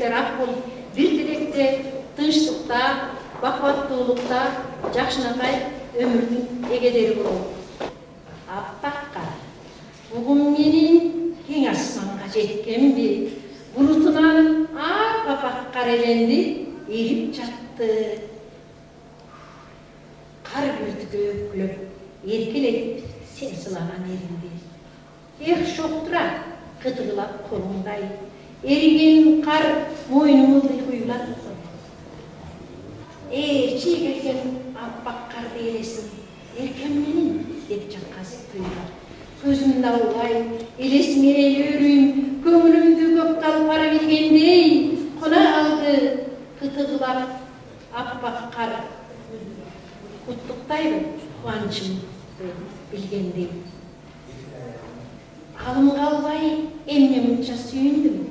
сиздер ак болуп бир тилекте тынчтыкта, бакубаттуулукта жакшынакай өмүрдүн эгедери болобу. Аппакка бугун менин кең асманга жеткенби, булутунан ап-апак кар эленди эрип жатты. Кар бүртүгөп, эркелетип сен сылаган эринди. Эх, шоктура кытыгылап колуңдай, эриген кар мойнумду куюлат. Чий келген аппак карды элесин эркем менен деп жаткасы туюлар. Көзүмдү албай, элесиңе элөрүм, көңүлүмдү көккө алып бара бергендей кона калды кытыгылап аппак кар. Куттуктайбы кубанычымды билгендей. Алым калбай эмне мынча сүйүндүм,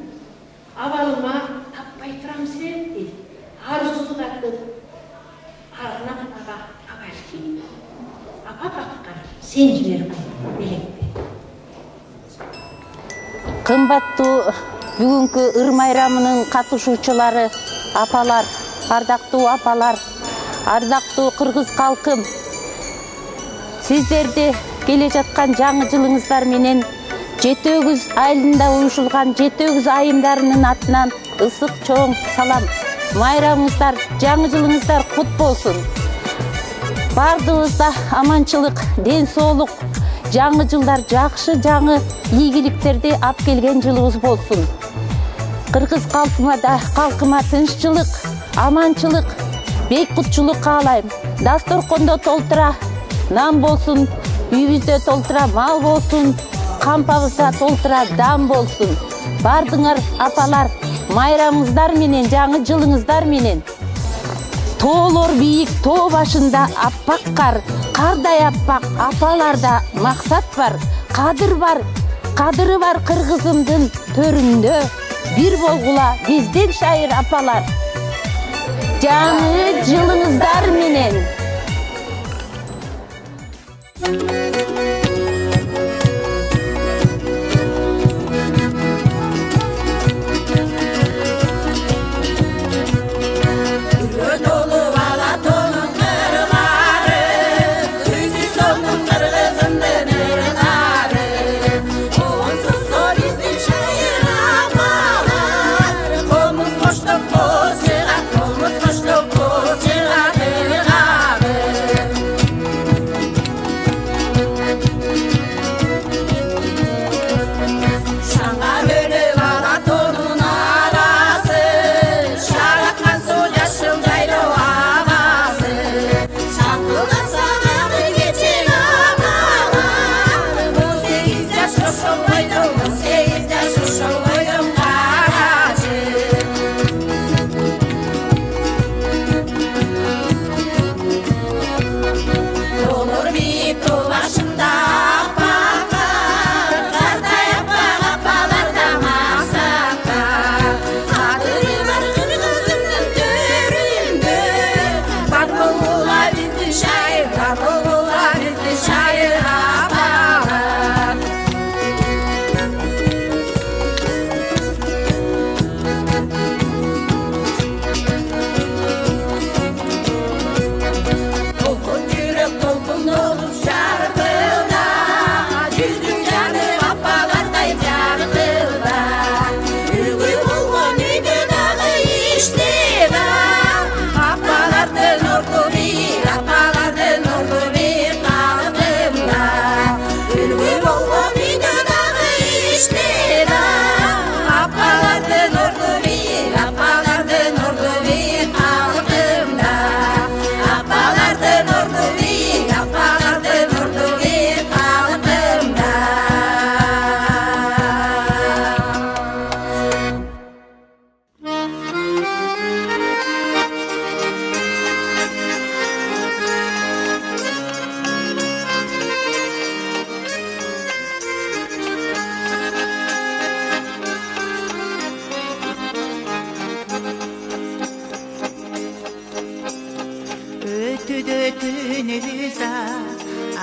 абалыма таппай турам себепти, арзуу тартып арнап ага абалки. Аппакка сен жибербей белекти. Кымбаттуу бүгүнкү ыр майрамынын катышуучулары, апалар, ардактуу апалар, ардактуу кыргыз калкым, сиздерди келе жаткан жаңы жылыңыздар менен Жети Өгүз айылында уюшулган Жети Өгүз айымдарынын атынан ысык чоң салам. Майрамыңыздар, жаңы жылыңыздар кут болсун. Бардыгыбызда аманчылык, ден соолук, жаңы жылдар жакшы жаңы ийгиликтерди ап келген жылыбыз болсун. Кыргыз калкыма тынччылык, аманчылык, бейкутчулук каалайм. Дасторкондо толтура нан болсун, үйүбүздө толтура мал болсун, кампабызда толтура дам болсун. Бардыңар апалар, майрамыңыздар менен, жаңы жылыңыздар менен. Тоолор бийик, тоо башында аппак кар, кардай аппак, апаларда максат бар, кадыр бар, кадыры бар кыргызымдын төрүндө. Бир болгула бизден шайыр апалар. Жаңы жылыңыздар менен.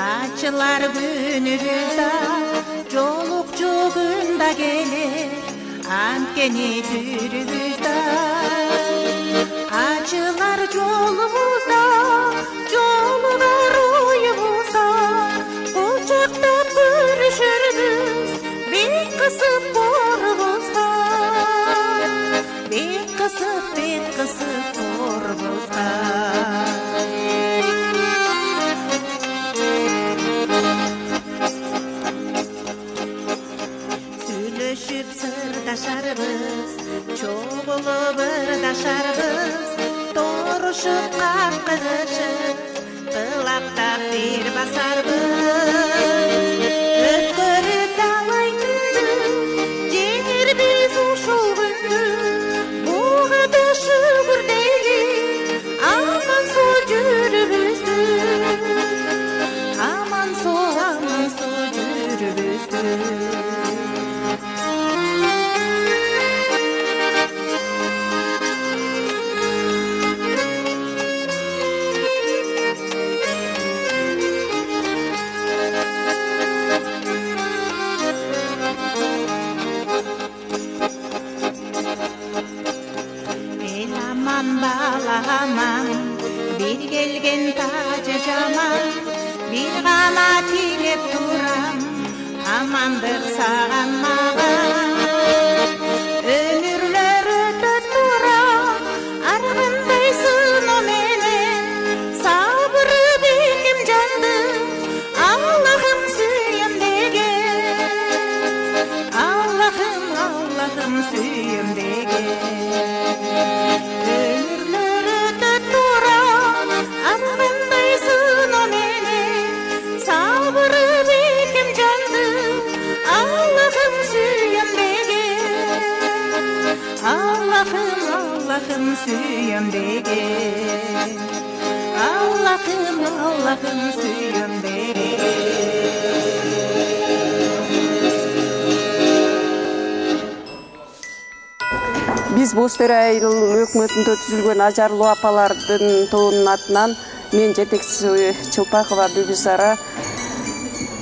Açılar günümüzde, çoluk çoğunda gelir, ankeni türümüzde. басып бет қысып торбызға. Сөйлешіп сырдашарбыз, чоғылып ырдашарбыз, торышып қаққырышып, қылаптап бер басарбыз. Өткөрі талай күнді, жеңер біз ушул күнді, буғады шүгірдегі, аман сол жүрібізді. Аман сол жүрібізді. Баламан, bir келген тажы жаман, bir ғана тілеп турам, амандық саған маған. Өмірлер өтіп тура, арғындай сыны менен, сабыры бекем жанды, Аллахым сүйем деген. Аллахым сүйем деген. Allah'ım suyum деген. Allah'ım suyum деген. Биз Боз-Төре айыл өкмөтүндө түзүлгөн ажарлуу апалардын тобунун атынан мен жетекчиси Чылпакова Бибисара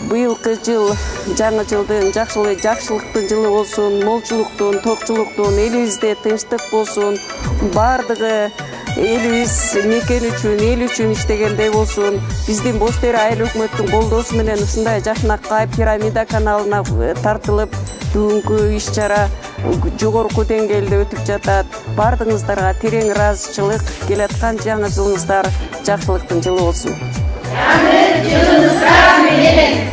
быйылкы жыл жаңы жылдын жакшылыктын жылы болсун, молчулуктун, токчулуктун, элибизде тынчтык болсун, бардыгы элибиз мекен үчүн, эл үчүн иштегендей болсун. Биздин Боз-Төре айыл өкмөттүн колдоосу менен ушундай жакынакка Пирамида каналына тартылып, бүгүнкү иш-чара жогорку деңгээлде өтүп жатат. Бардыгыңыздарга терең ыраазычылык, келаткан жаңы жылыңыздар жакшылыктын жылы болсун. Жаңы жылыңыздар менен.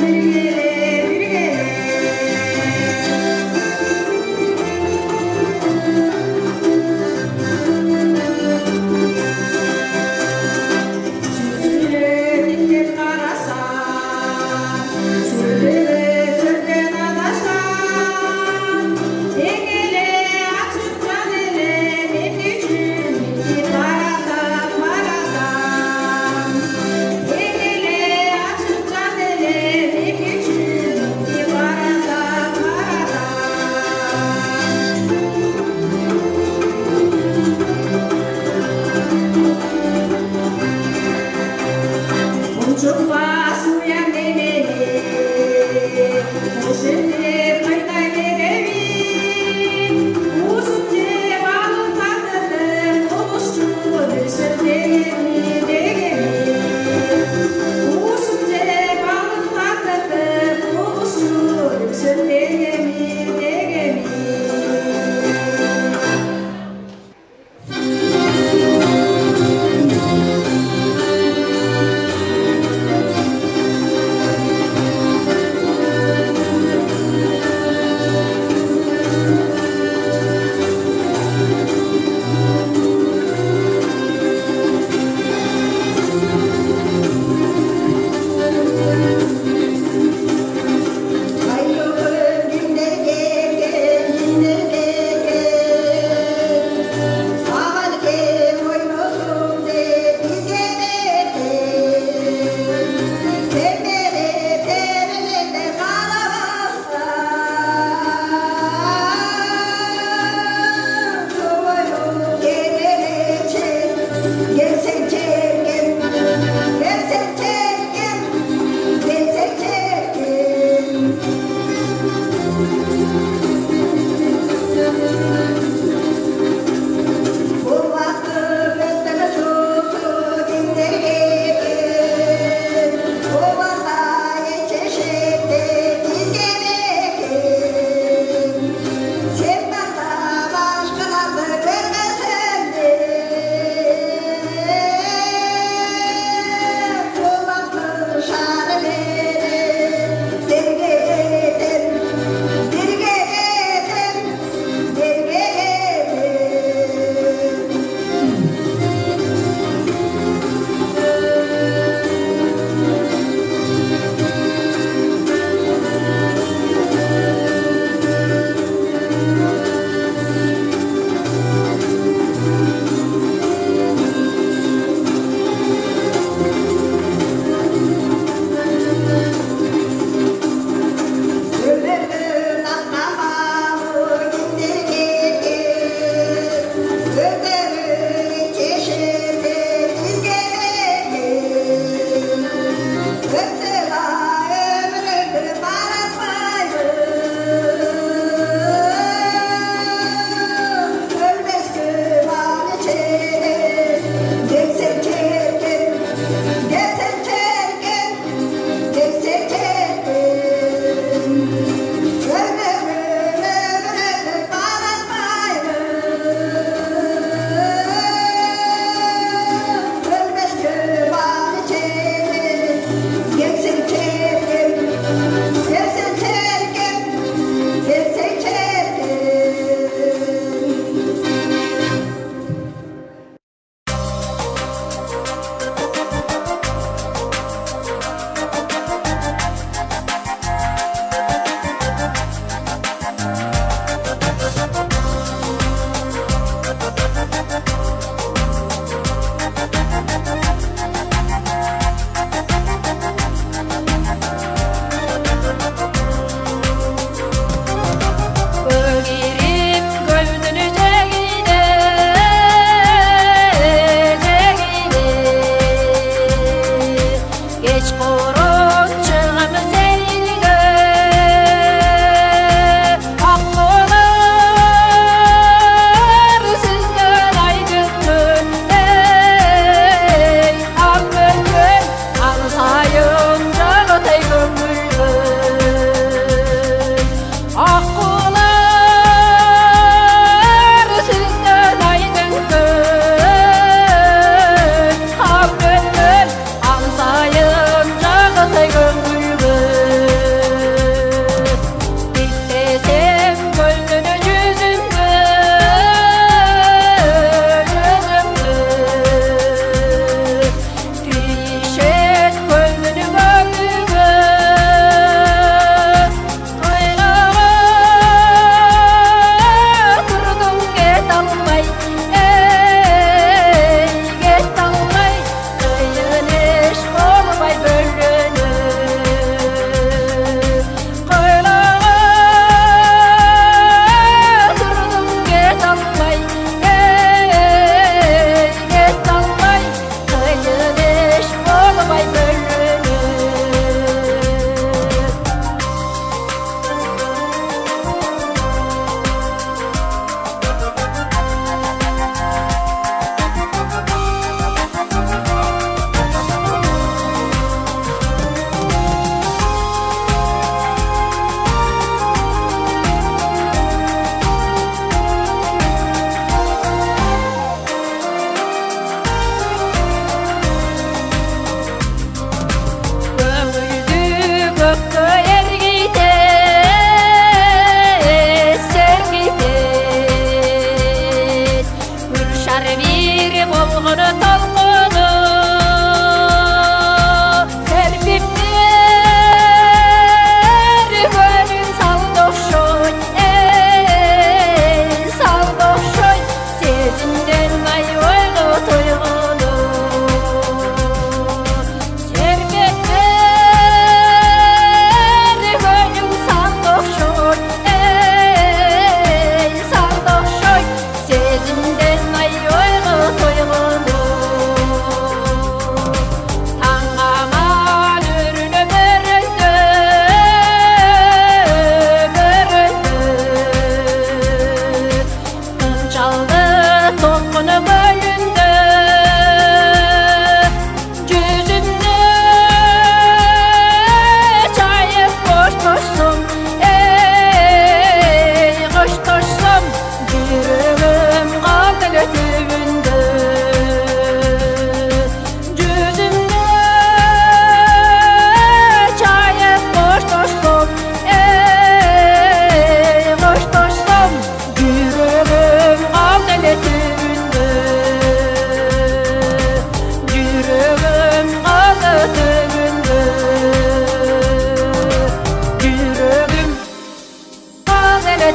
Thank you.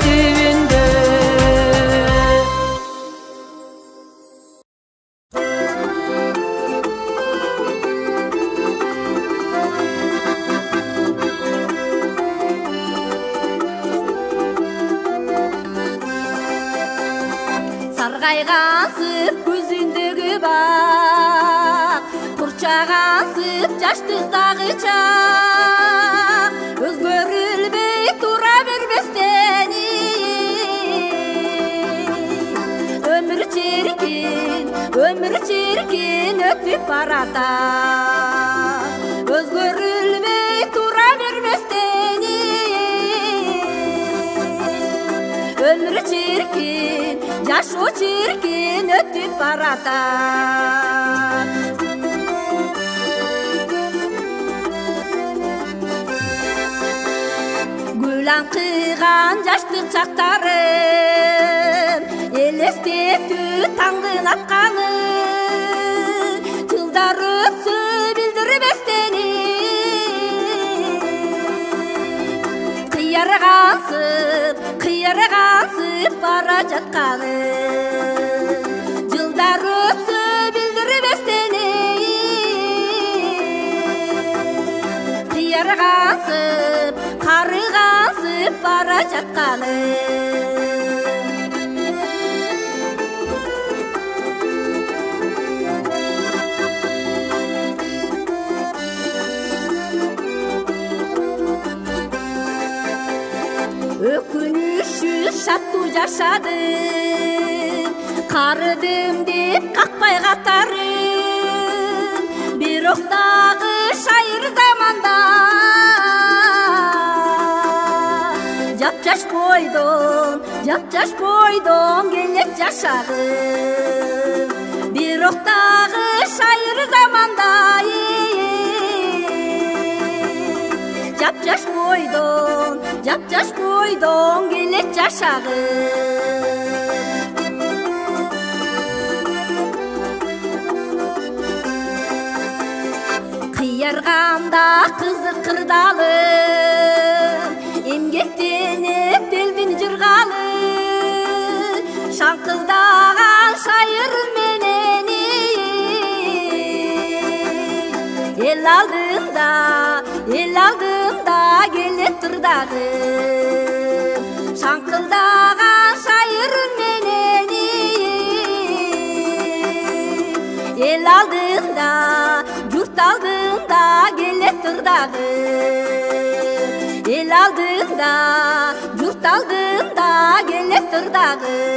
түбүндө. Sargaygansып көзүндөгү бак, курчагансып жаштыктагы чак, өзгөрүлбөй тура бербестен өмүр чиркин өтүп баратат, өзгөрүлбөй тура бербестен өмүр чиркин, жашоо чиркин өтүп баратат. Гүл аңкыган жаштык чактарым, элестетүү таңдын атканы, жылдар өтсө билдирбестен кыяргансып бара жатканы, жылдар өтсө билдирбестен кыяргансып, карыгансып бара жатканы. Өкүнүшсүз шаттуу жашадым, карыдым деп какпай катарым, бирок дагы шайыр заманда жапжаш бойдон келет жашагым, бирок дагы шайыр заманда жапжаш бойдон келет жашагым. Кыярганда кызык кырдалым, эмгектенип элдин жыргалы, шаңкылдаган шайыр менен эл алдында келет тырдагым, шаңкылдаган шайыр менен эл алдында, журт алдында келет тырдагым, эл алдында, журт алдында келет тырдагым.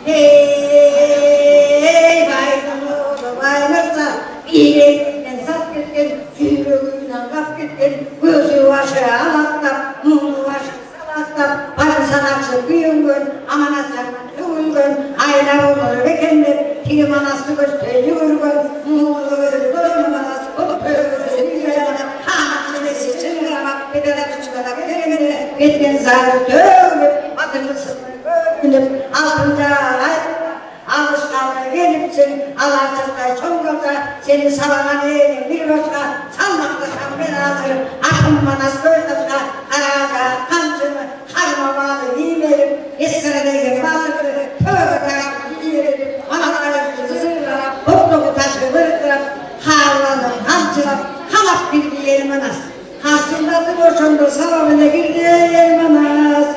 Ey baydın oğlu baymırsa, iğneyinden sap ketken, sürüğünden kap ketken, gözü başı alaktap, mumu başı salaktap, parı sanatçı büyüngün, amanat sakın tüğüngün, ayla olur bekendir, kilim anası gösteri yürgün, muğulu gözü dönüm anası, öpüyoruz yüreğine, hançilesi çılgıramak, bedele kıçkada belemene, ketken zarı tövgün, batırlı sınır görünüp, altınca alışkanlığı gelipsin, Allah'tan çok yolda, seni salanan eğilim bir başka, salmaklaşan belası, akınmanas gözdaşka, karaca, kancını, karmamalı giymeyelim, eskerdeyken bazıları, tövbe tarafı giyelim, anaları zırlara, bokluğu taşı vırtıra, harlanır, kancılar, halak bildiği elmanas, hasımladı boşandı, savabına girdiği elmanas,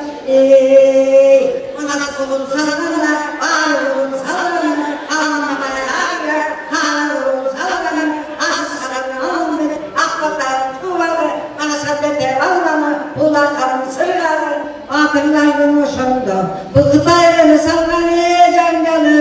Manas kulun salana, bağırın salana, anlamaya ağır, kanun salana, asısalarını aldı, akbatarın tuvalı, manasabete almanı, ularların sırları, akınların hoşundu, bu kıtayını sallanı cangalı,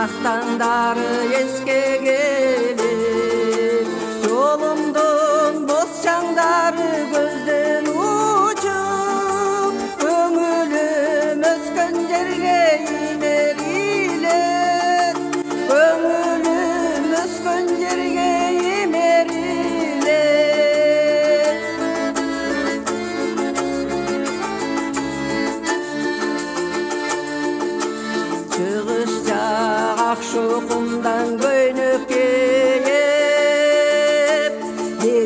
Ақтандары еске келіп, жолымдың бос шаңдары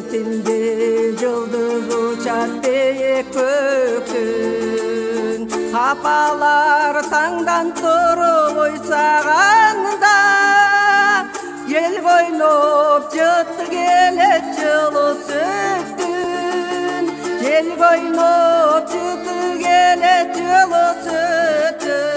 бетинде жылдыз учат бейек көктүн апалар таңдан туруп ойсаганда ел койноп жытты келет жылы сөктүн ел койноп жытты келет жылы сөктүн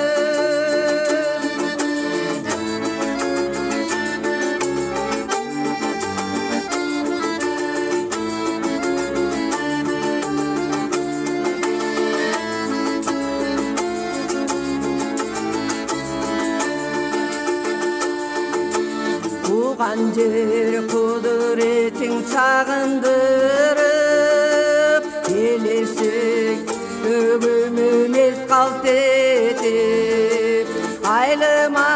Жер кудуретиң сагындырып келесек өгүмүн эл калт этип айлыма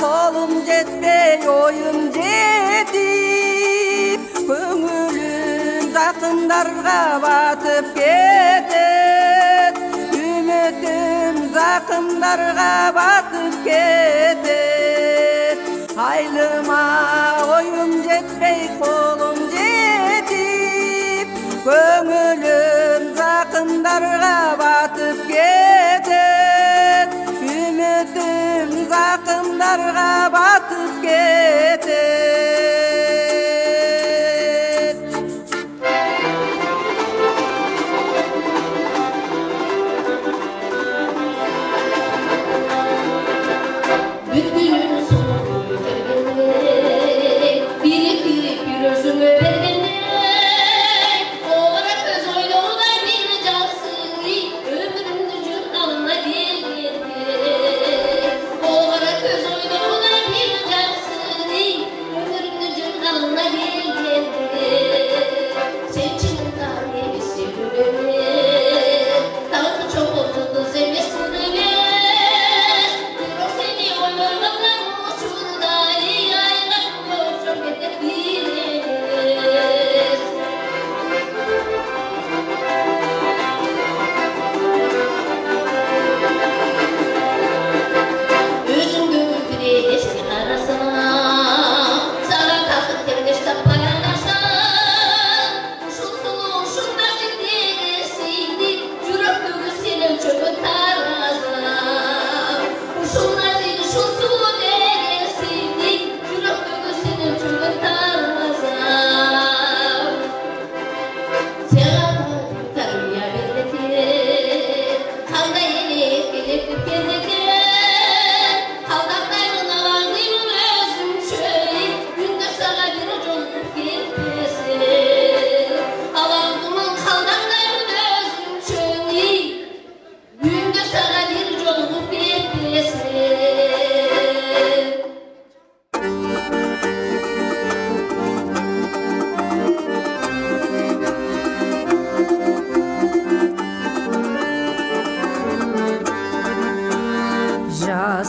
колум жетпей оюм жетип көңүлүм жакындарга батып кетет үмүтүм жакындарга батып кетет айлыма oyum жетпей қолым жетіп көңілім жақындарға батып кетет үмітім жақындарға батып кетет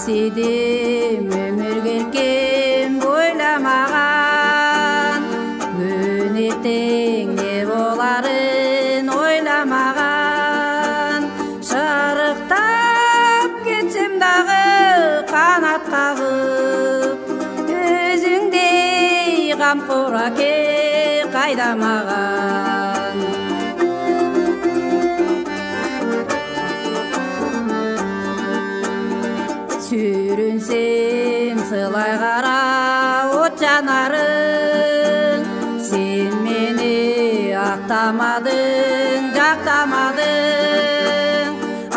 Сидим өмүргө эркем ойламаган күн эртең не боларын ойламаган шарыктап кетсем дагы канат кагып өзүңдей камкор аке кайдамаган Sürünsem sılay kara ot janarың Sen meni aktamadың, жактамадың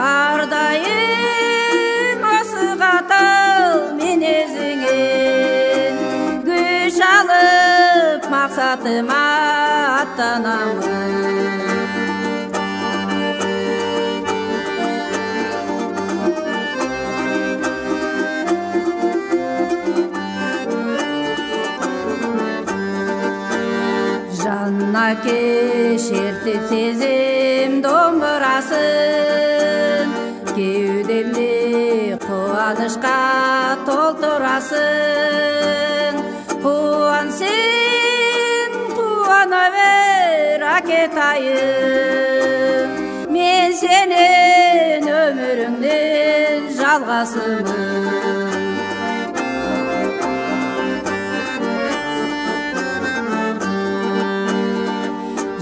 Ардайым осы қатал менезіңен Күш алып мақсатыма аттанамын Жанна кешертип сезим домбырасын Кеудемди кубанычка толтурасың Кубан сен кубана бер акетайым Мен сенин өмүрүңдүн жалгасымын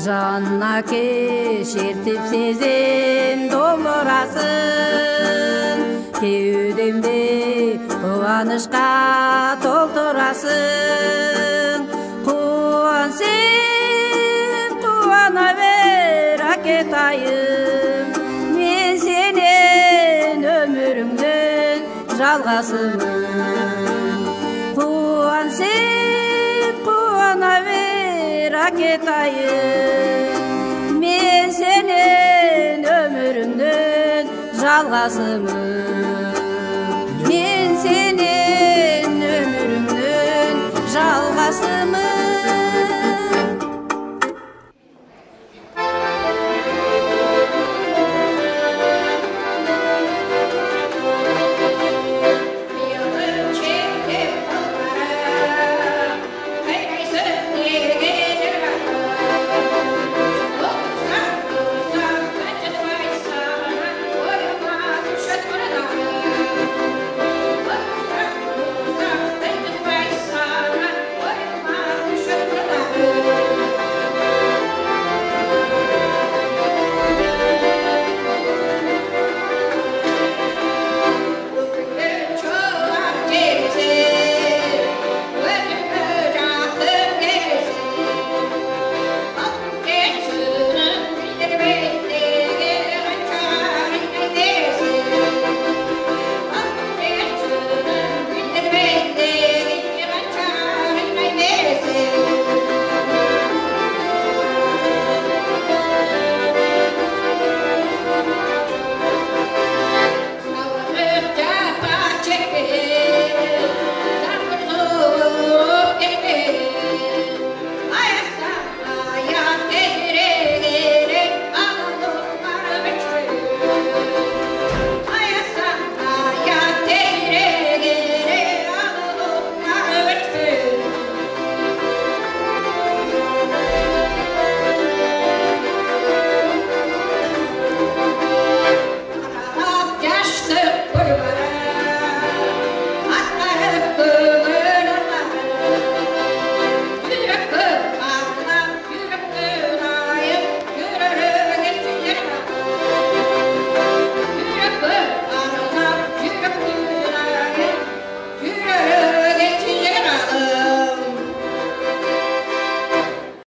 жанына кешертип сезим долдурасың, кеудемде кубанычка толтурасың. Кубан сен, кубана бер акетайым, мен сенен өмүрүңдүн жалгасымын. Кубан сен, кубана бер акетайым, мен сенен өмүрүңдүн жалгасымын. Мен сенен